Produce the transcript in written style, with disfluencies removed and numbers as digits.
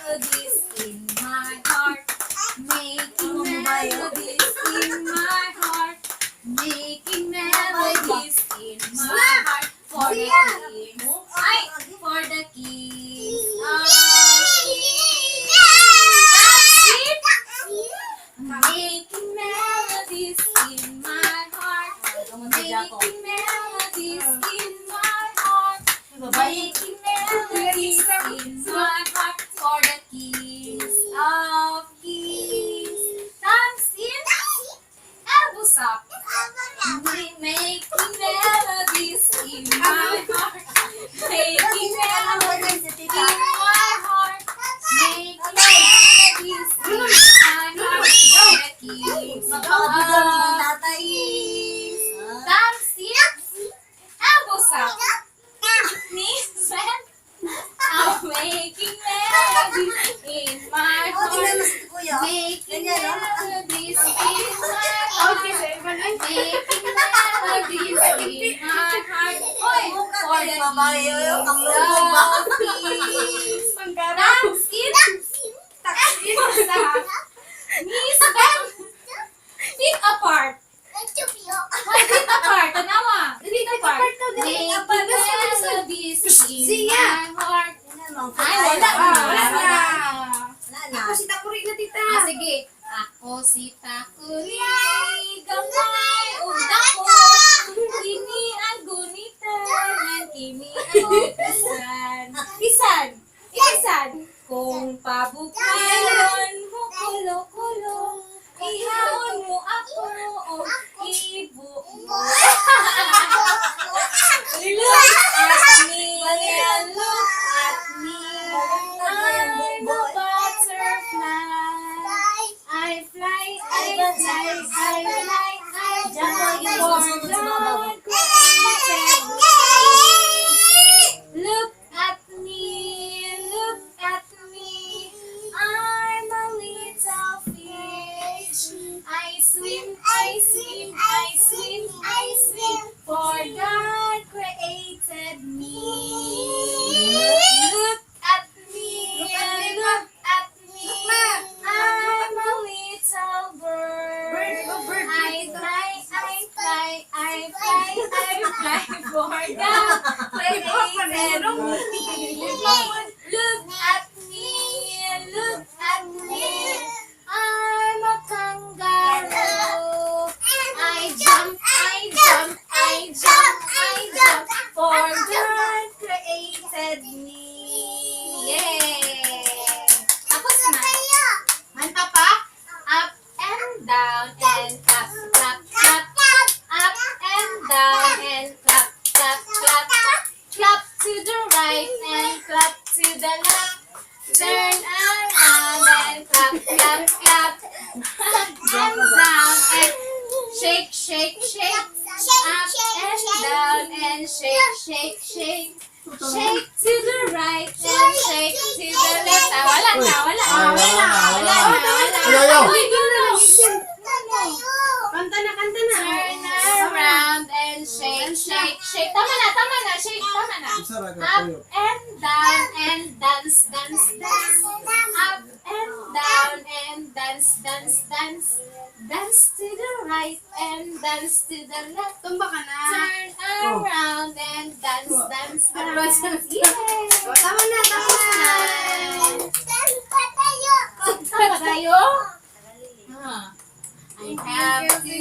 melodies in my heart. Making melodies in my heart. Making melodies in my heart. For the kings. Ay! For the kings of kings. Making melodies in my heart. Making melodies in my heart. Making melodies in my heart. For the kings of kings. Thumbs in. Elbows up. Making melodies in my heart. Making melodies in my heart. Making melodies in my heart. For the kings of kings. Thumbs in. Elbows up. Knees bent. I'm making melodies in my heart. Making melodies in my heart. Making melodies in my heart. Oy! For the kings of kings. Thumbs in. Elbows up. Knees bent. Feet apart. Why feet apart? Tanawa. Feet apart. Making melodies in my heart. Ay, wala. Wala na. Ako si Takuri na tita. Sige. Ako si Takuri. Gamay udak ko. Kini ang gunitan. Kini ang pisan. Pisan. Pisan. Kung pabukayon mo kulo-kulo. Ihaon mo ako o ibu mo. Look at me, look at me. I'm a butterfly. I fly, I fly, I fly, I jump for God created me. Look at me, look at me. I'm a little fish. I swim, I swim, I swim, I swim. For God created me. Look at me, look at me. I'm a little bird. I fly, I fly, I fly, I fly. For God created me. Look at me, look at me. I'm a kangaroo. I jump, I jump, I jump, I jump. For God created me. Yay! Tapos na. Manta pa? Up and down and clap, clap, clap. Up and down and clap, clap, clap. Clap to the right and clap to the left. Turn around and clap, clap, clap. Up and down and shake, shake, shake. Up and down and shake, shake, shake. Shake to the right and shake to the left. Wala na, wala na, wala na. Uy, Kanta na, kanta na. turn around and shake, shake, shake. Tama na, shake, tama na. Up and down and dance, dance, dance. Up and down and dance, dance, dance. Dance to the right and dance to the left. Tumba ka na. Turn around and dance, dance, dance. Yay! Tama na, tama na. Kanta tayo? I have to